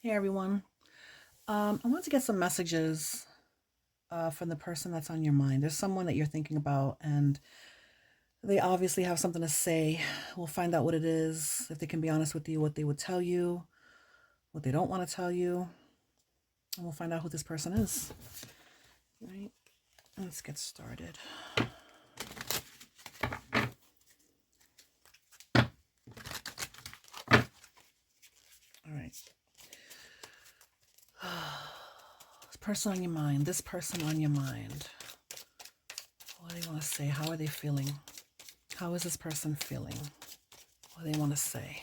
Hey everyone. I want to get some messages from the person that's on your mind. There's someone that you're thinking about, and they obviously have something to say. We'll find out what it is, if they can be honest with you, what they would tell you, what they don't want to tell you, and we'll find out who this person is. Right? Let's get started. All right. This person on your mind, this person on your mind. What do they want to say? How are they feeling? How is this person feeling? What do they want to say?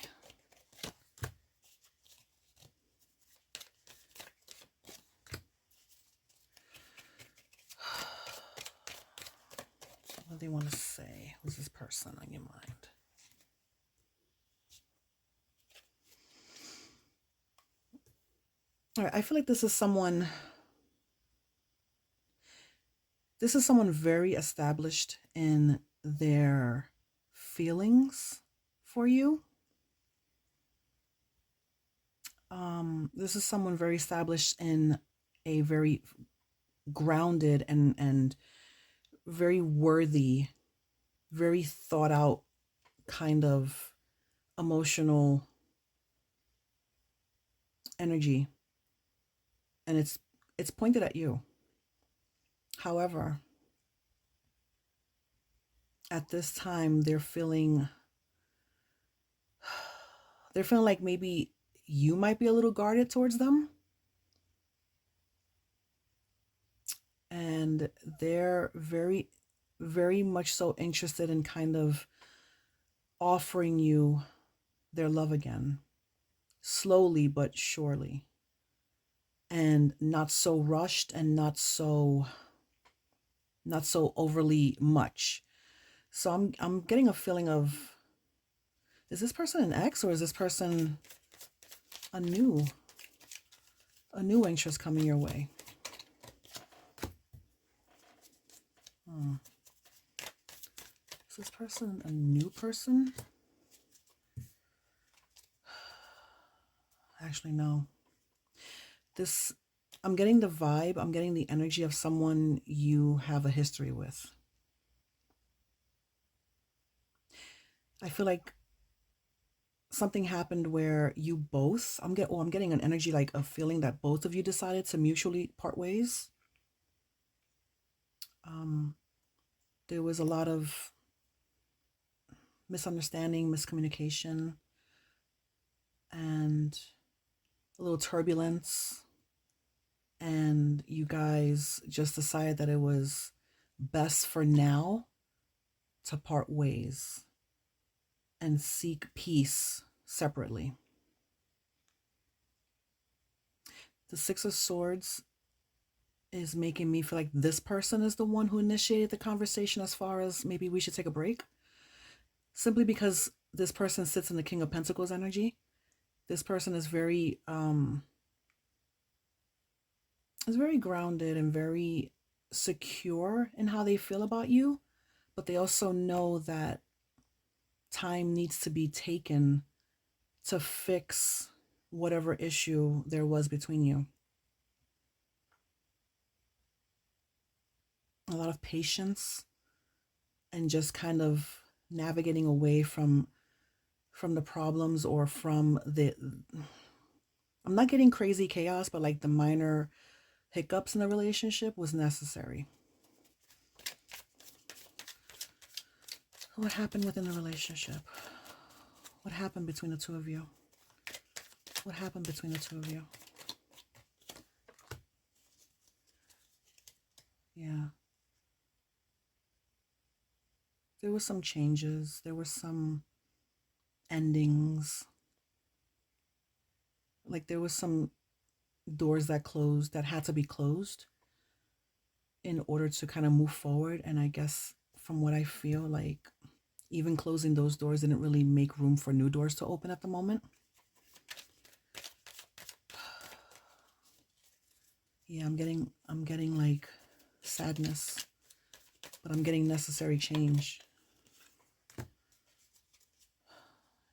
What do they want to say? Who's this person on your mind? All right, I feel like this is someone very established in their feelings for you. This is someone very established in a very grounded and very worthy, very thought out kind of emotional energy, and it's pointed at you. However, at this time they're feeling like maybe you might be a little guarded towards them, and they're very much so interested in kind of offering you their love again, slowly but surely, and not so rushed and not so overly much. So I'm getting a feeling of, is this person an ex, or is this person a new a new interest coming your way? Hmm. Is this person a new person? Actually, no. This, I'm getting the vibe, I'm getting the energy of someone you have a history with. I feel like something happened where you both, I'm getting an energy, like a feeling that both of you decided to mutually part ways. Um, there was a lot of misunderstanding, miscommunication, and a little turbulence, and you guys just decided that it was best for now to part ways and seek peace separately. The Six of Swords is making me feel like this person is the one who initiated the conversation as far as maybe we should take a break. Simply because this person sits in the King of Pentacles energy. This person is very grounded and very secure in how they feel about you, but they also know that time needs to be taken to fix whatever issue there was between you. A lot of patience and just kind of navigating away from the problems, or from the, I'm not getting crazy chaos, but like the minor hiccups in the relationship was necessary. What happened within the relationship? What happened between the two of you? What happened between the two of you? Yeah. There were some changes. There were some endings. Like there was some doors that closed, that had to be closed in order to kind of move forward. And I guess from what I feel like, even closing those doors didn't really make room for new doors to open at the moment. Yeah, I'm getting like sadness, but I'm getting necessary change.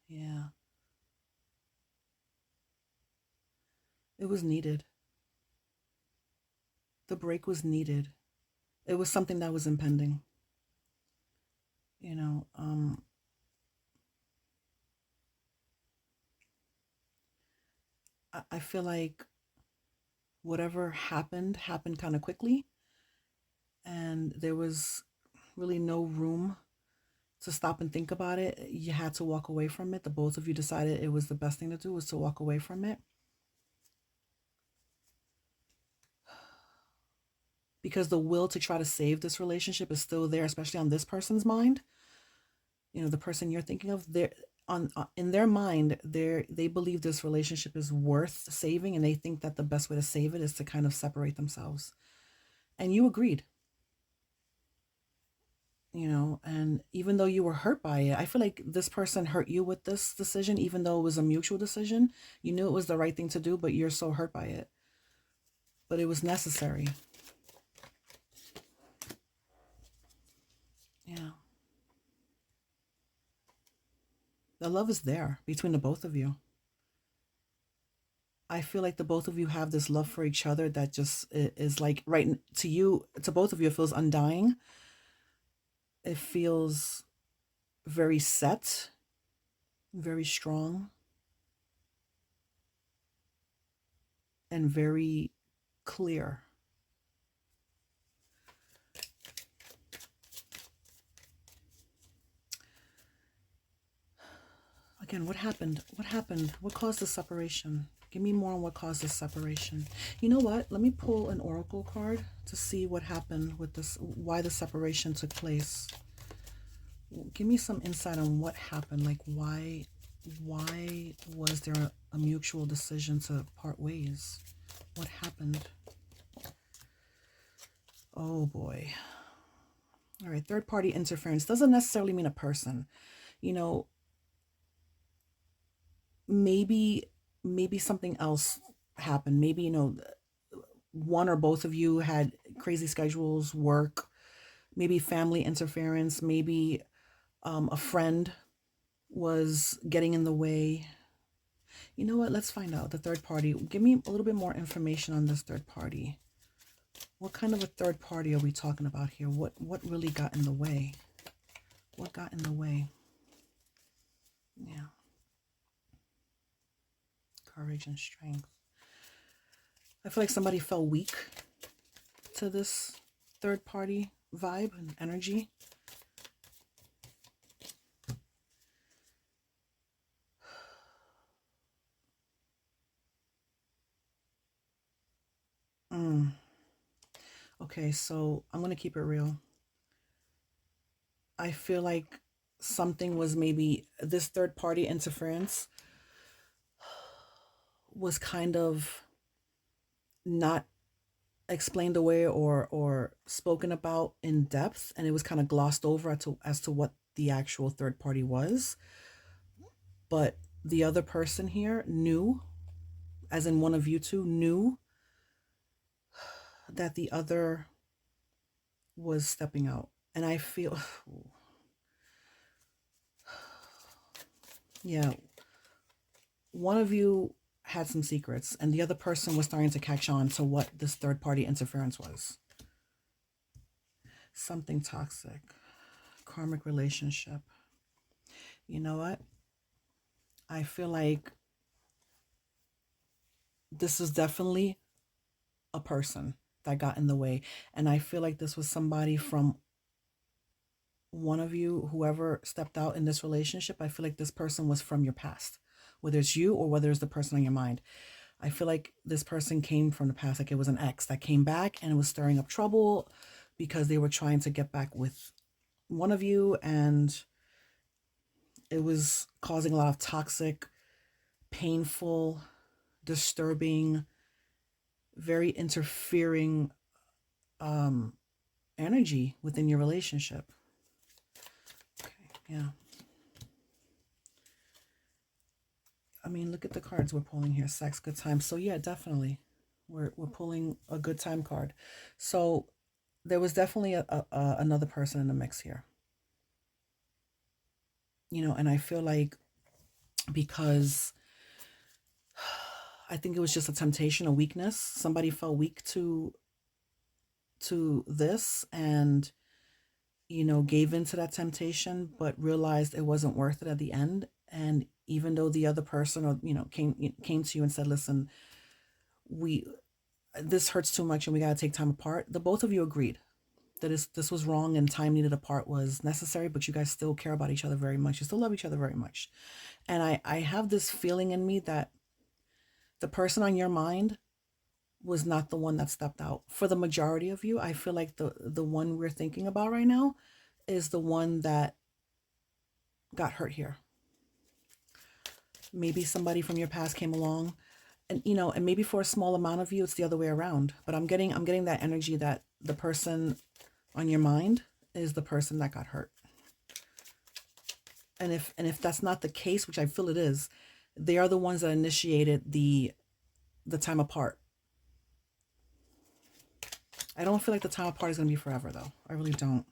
Yeah. It was needed. The break was needed. It was something that was impending. You know, I feel like whatever happened kind of quickly, and there was really no room to stop and think about it. You had to walk away from it. The both of you decided it was the best thing to do was to walk away from it because the will to try to save this relationship is still there, especially on this person's mind. You know, the person you're thinking of, they're on in their mind, they believe this relationship is worth saving, and they think that the best way to save it is to kind of separate themselves. And you agreed, you know, and even though you were hurt by it, I feel like this person hurt you with this decision, even though it was a mutual decision. You knew it was the right thing to do, but you're so hurt by it. But it was necessary. Yeah. The love is there between the both of you. I feel like the both of you have this love for each other that just is like right to you, to both of you, it feels undying. It feels very set, very strong, and very clear. Again, what happened? What happened? What caused the separation? Give me more on what caused this separation. You know what? Let me pull an oracle card to see what happened with this, why the separation took place. Give me some insight on what happened. Like why was there a mutual decision to part ways? What happened? Oh boy. All right, third party interference doesn't necessarily mean a person. You know, maybe something else happened. Maybe, you know, one or both of you had crazy schedules, work, maybe family interference, maybe a friend was getting in the way. You know what? Let's find out. The third party. Give me a little bit more information on this third party. What kind of a third party are we talking about here? What really got in the way? What got in the way? Yeah. Courage and strength. I feel like somebody fell weak to this third party vibe and energy. Mm. Okay, so I'm going to keep it real. I feel like something was maybe this third party interference was kind of not explained away or spoken about in depth, and it was kind of glossed over as to what the actual third party was. But the other person here knew, as in one of you two knew, that the other was stepping out. And I feel, yeah, one of you had some secrets, and the other person was starting to catch on to what this third party interference was. Something toxic, karmic relationship. You know what? I feel like this is definitely a person that got in the way. And I feel like this was somebody from one of you, whoever stepped out in this relationship. I feel like this person was from your past, whether it's you or whether it's the person on your mind. I feel like this person came from the past, like it was an ex that came back and it was stirring up trouble because they were trying to get back with one of you, and it was causing a lot of toxic, painful, disturbing, very interfering um energy within your relationship. Okay, yeah. I mean, look at the cards we're pulling here. Sex, good time. So yeah, definitely. We're pulling a good time card. So there was definitely another person in the mix here. You know, and I feel like because I think it was just a temptation, a weakness. Somebody fell weak to this and gave into that temptation, but realized it wasn't worth it at the end. And even though the other person, or came to you and said, listen, we this hurts too much and we got to take time apart, the both of you agreed that this was wrong and time needed apart was necessary, but you guys still care about each other very much. You still love each other very much. And I have this feeling in me that the person on your mind was not the one that stepped out. For the majority of you, I feel like the one we're thinking about right now is the one that got hurt here. Maybe somebody from your past came along, and maybe for a small amount of you it's the other way around, but I'm getting that energy that the person on your mind is the person that got hurt. And if that's not the case, which I feel it is, they are the ones that initiated the time apart. I don't feel like the time apart is going to be forever, though. I really don't.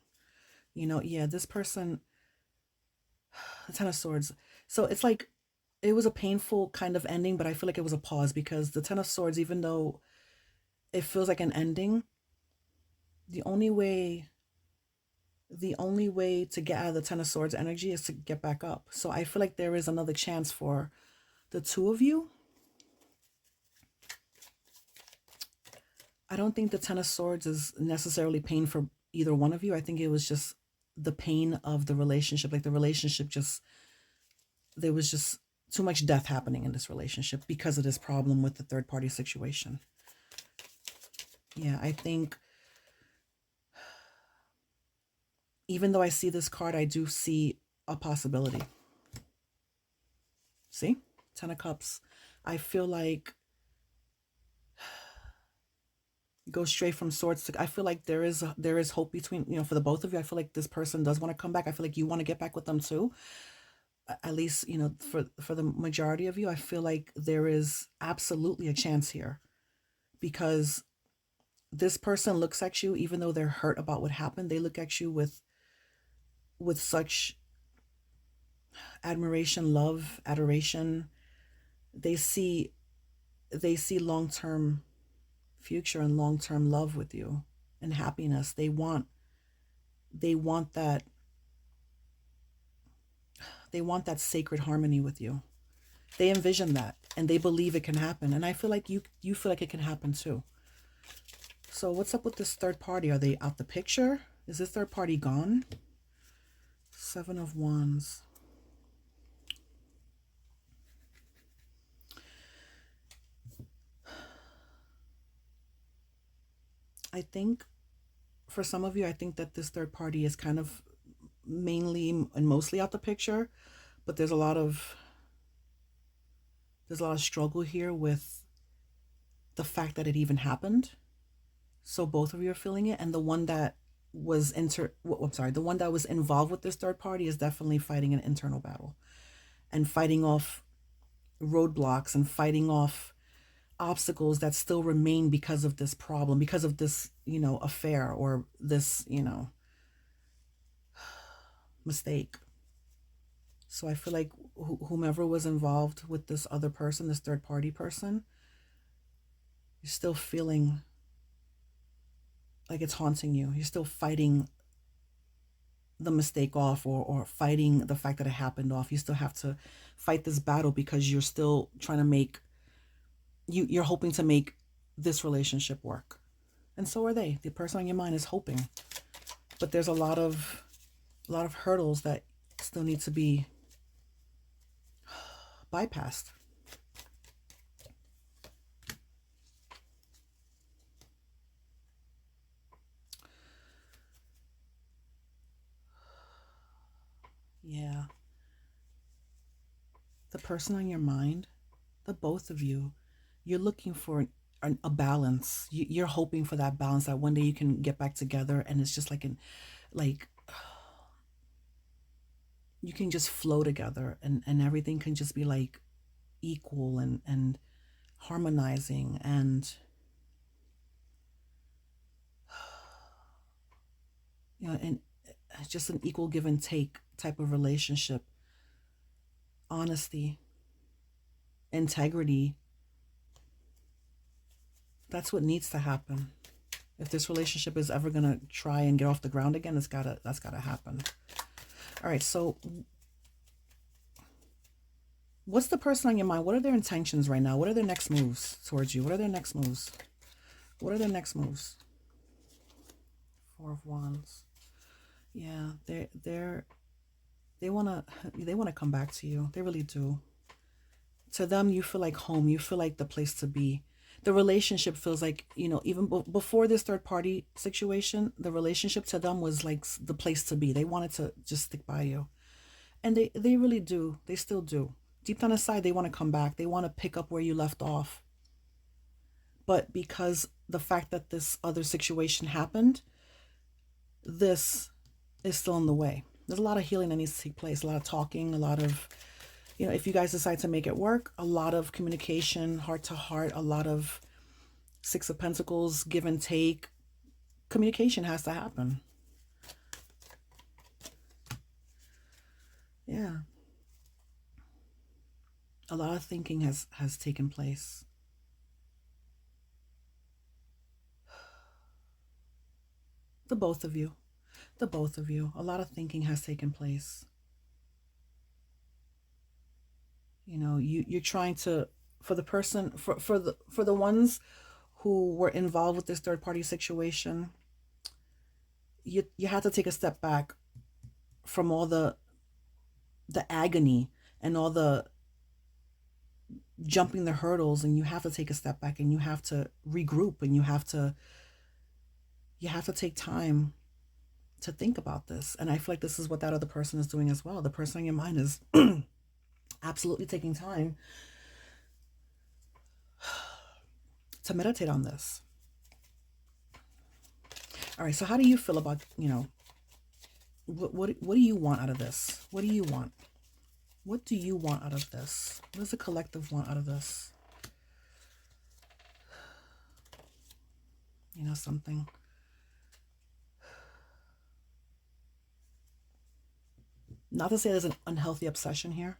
Yeah, this person, the Ten of Swords. So it's like it was a painful kind of ending, but I feel like it was a pause, because the Ten of Swords, even though it feels like an ending, the only way to get out of the Ten of Swords energy is to get back up. So I feel like there is another chance for the two of you. I don't think the Ten of Swords is necessarily pain for either one of you. I think it was just the pain of the relationship. Like the relationship there was just too much death happening in this relationship because of this problem with the third party situation. Yeah, I think even though I see this card, I do see a possibility. See? Ten of Cups. I feel like go straight from swords to, I feel like there is hope between, for the both of you. I feel like this person does want to come back. I feel like you want to get back with them too. At least, for the majority of you, I feel like there is absolutely a chance here, because this person looks at you, even though they're hurt about what happened, they look at you with such admiration, love, adoration. They see long-term future and long-term love with you and happiness. They want that sacred harmony with you. They envision that and they believe it can happen. And I feel like you feel like it can happen too. So what's up with this third party? Are they out the picture? Is this third party gone? Seven of Wands. I think for some of you, I think that this third party is kind of mainly and mostly out the picture, but there's a lot of struggle here with the fact that it even happened. So both of you are feeling it, and the one that was the one that was involved with this third party is definitely fighting an internal battle and fighting off roadblocks and fighting off obstacles that still remain because of this problem, because of this, affair, or this, mistake. So I feel like whomever was involved with this other person, this third party person, you're still feeling like it's haunting you. You're still fighting the mistake off, or fighting the fact that it happened off. You still have to fight this battle because you're still trying to make, you're hoping to make this relationship work. And so are they. The person on your mind is hoping. But there's a lot of hurdles that still need to be bypassed. Yeah. The person on your mind, the both of you, you're looking for a balance. You're hoping for that balance, that one day you can get back together and it's just like you can just flow together, and everything can just be like equal and harmonizing, and and just an equal give and take type of relationship. Honesty, integrity, That's what needs to happen. If this relationship is ever gonna try and get off the ground again, that's gotta happen. All right, so what's the person on your mind? What are their intentions right now? What are their next moves towards you? What are their next moves? What are their next moves? Four of Wands. Yeah, they wanna come back to you. They really do. To them, you feel like home. You feel like the place to be. The relationship feels like, even before this third party situation, the relationship to them was like the place to be. They wanted to just stick by you. And they really do. They still do. Deep down inside, they want to come back. They want to pick up where you left off. But because the fact that this other situation happened, this is still in the way. There's a lot of healing that needs to take place, a lot of talking, a lot of, if you guys decide to make it work, a lot of communication, heart to heart, a lot of Six of Pentacles, give and take. Communication has to happen. Yeah. A lot of thinking has taken place. The both of you. The both of you. A lot of thinking has taken place. You're trying to, for the person, for the ones who were involved with this third party situation, you have to take a step back from all the agony and all the jumping the hurdles, and you have to take a step back and you have to regroup, and you have to take time to think about this. And I feel like this is what that other person is doing as well. The person on your mind is absolutely taking time to meditate on this. All right, so how do you feel about, what do you want out of this? What do you want? What do you want out of this? What does the collective want out of this? Something. Not to say there's an unhealthy obsession here,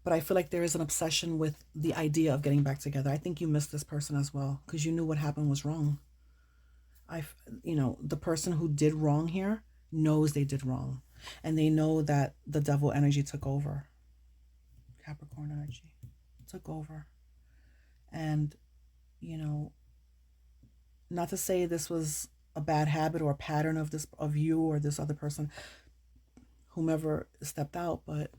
but I feel like there is an obsession with the idea of getting back together. I think you missed this person as well because you knew what happened was wrong. The person who did wrong here knows they did wrong, and they know that the devil energy took over. Capricorn energy took over. And, not to say this was a bad habit or a pattern of you or this other person, whomever stepped out, but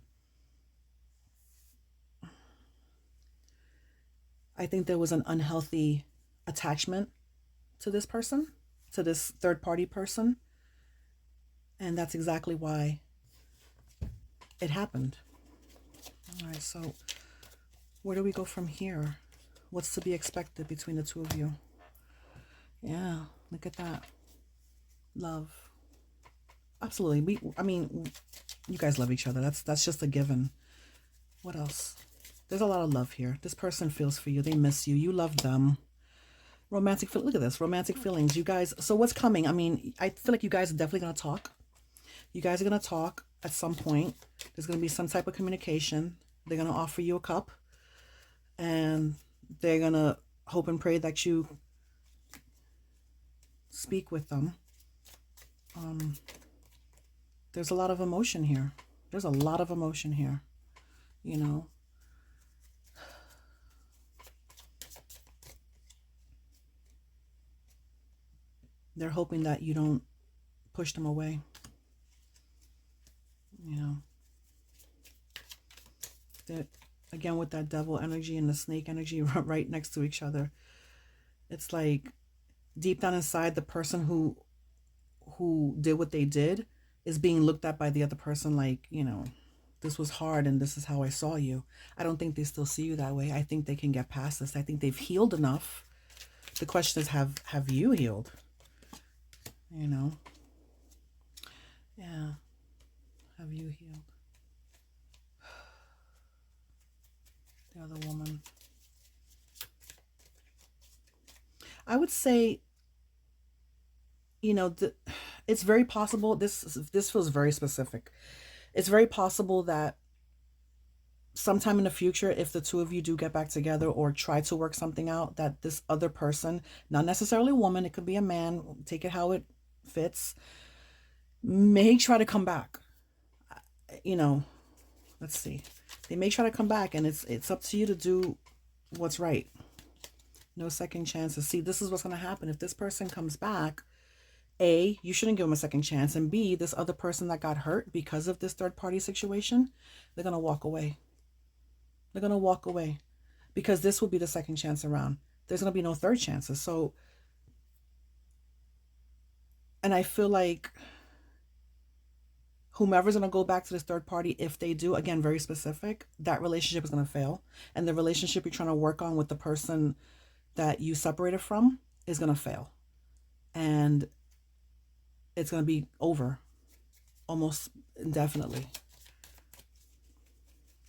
I think there was an unhealthy attachment to this person, to this third party person. And that's exactly why it happened. All right, so where do we go from here? What's to be expected between the two of you? Yeah, look at that. Love. Absolutely. You guys love each other. That's just a given. What else? There's a lot of love here. This person feels for you. They miss you. You love them. Romantic. Look at this. Romantic feelings. You guys. So what's coming? I feel like you guys are definitely going to talk. You guys are going to talk at some point. There's going to be some type of communication. They're going to offer you a cup. And they're going to hope and pray that you speak with them. There's a lot of emotion here. There's a lot of emotion here. They're hoping that you don't push them away. That, again, with that devil energy and the snake energy right next to each other. It's like deep down inside, the person who did what they did is being looked at by the other person like, this was hard and this is how I saw you. I don't think they still see you that way. I think they can get past this. I think they've healed enough. The question is, have you healed? Yeah. Have you healed? The other woman. I would say, it's very possible. This feels very specific. It's very possible that sometime in the future, if the two of you do get back together or try to work something out, that this other person, not necessarily a woman, it could be a man, take it how it fits, may try to come back. You know, let's see. They may try to come back, and it's up to you to do what's right. No second chances. See, this is what's going to happen. If this person comes back, A, you shouldn't give them a second chance. And B, this other person that got hurt because of this third party situation, they're going to walk away. They're going to walk away because this will be the second chance around. There's going to be no third chances. So, and I feel like whomever's going to go back to this third party, if they do, again, very specific, that relationship is going to fail. And the relationship you're trying to work on with the person that you separated from is going to fail. And it's going to be over almost indefinitely.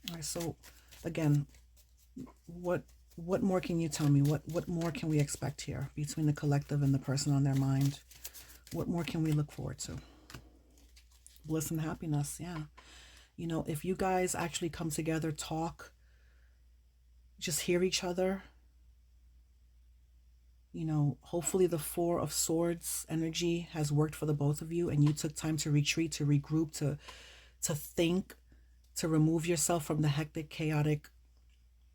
All right, so again, what more can you tell me? What more can we expect here between the collective and the person on their mind? What more can we look forward to? Bliss and happiness, yeah. You know, if you guys actually come together, talk, just hear each other, you know, hopefully the Four of Swords energy has worked for the both of you, and you took time to retreat, to regroup, to think, to remove yourself from the hectic, chaotic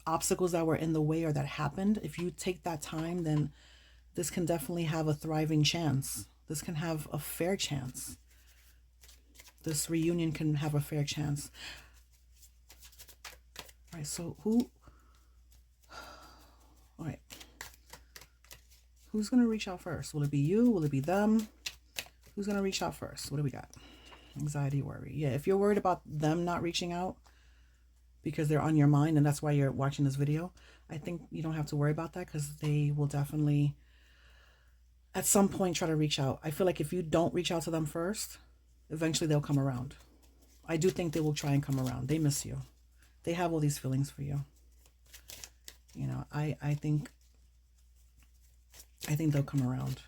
obstacles that were in the way or that happened. If you take that time, then this can definitely have a thriving chance. This can have a fair chance. This reunion can have a fair chance. All right, so all right. Who's going to reach out first? Will it be you? Will it be them? Who's going to reach out first? What do we got? Anxiety, worry. Yeah, if you're worried about them not reaching out because they're on your mind and that's why you're watching this video, I think you don't have to worry about that because they will definitely at some point try to reach out. I feel like if you don't reach out to them first, eventually they'll come around. I do think they will try and come around. They miss you. They have all these feelings for you. You know, I think they'll come around.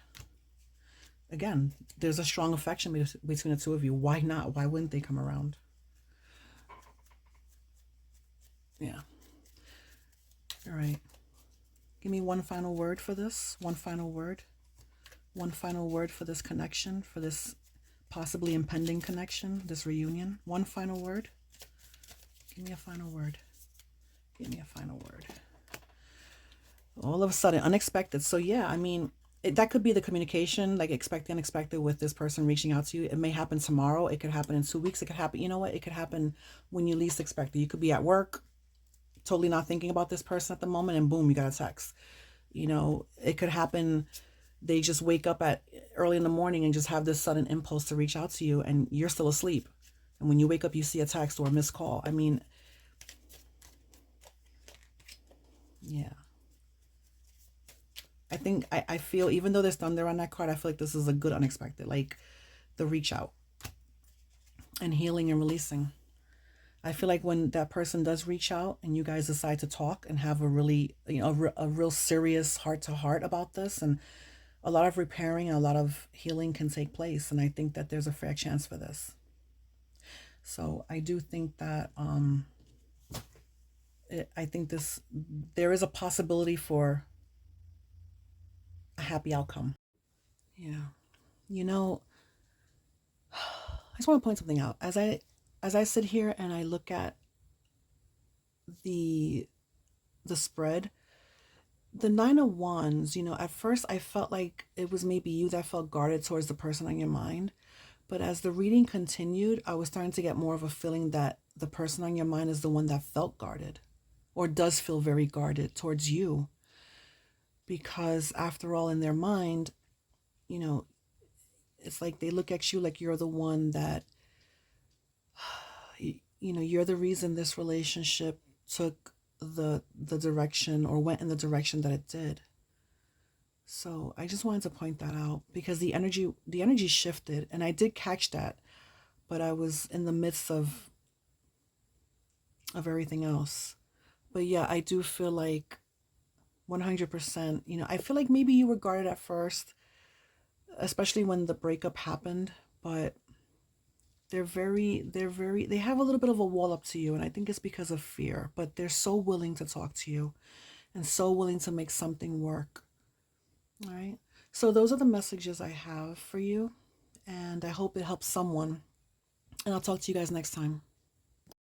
Again, there's a strong affection between the two of you. Why not? Why wouldn't they come around? Yeah. All right. Give me one final word for this. One final word. One final word for this connection, for this possibly impending connection, this reunion. One final word. Give me a final word. Give me a final word. All of a sudden, unexpected. So yeah, I mean, that could be the communication, like expect the unexpected with this person reaching out to you. It may happen tomorrow. It could happen in 2 weeks. It could happen, you know what? It could happen when you least expect it. You could be at work, totally not thinking about this person at the moment, and boom, you got a text. You know, it could happen. They just wake up at early in the morning and just have this sudden impulse to reach out to you, and you're still asleep. And when you wake up, you see a text or a missed call. I mean, yeah. I feel, even though there's thunder on that card, I feel like this is a good unexpected, like the reach out and healing and releasing. I feel like when that person does reach out and you guys decide to talk and have a really, you know, a real serious heart to heart about this, and a lot of repairing and a lot of healing can take place. And I think that there's a fair chance for this. So I do think that, I think there is a possibility for a happy outcome. Yeah. You know, I just want to point something out. As I sit here and I look at the spread, the Nine of Wands, you know, at first I felt like it was maybe you that felt guarded towards the person on your mind. But as the reading continued, I was starting to get more of a feeling that the person on your mind is the one that felt guarded or does feel very guarded towards you. Because after all, in their mind, you know, it's like they look at you like you're the one that, you know, you're the reason this relationship took the direction or went in the direction that it did. So I just wanted to point that out because the energy shifted, and I did catch that, but I was in the midst of everything else. But yeah, I do feel like 100%, you know, I feel like maybe you were guarded at first, especially when the breakup happened, but they have a little bit of a wall up to you, and I think it's because of fear, but they're so willing to talk to you and so willing to make something work. All right. So those are the messages I have for you, and I hope it helps someone. And I'll talk to you guys next time.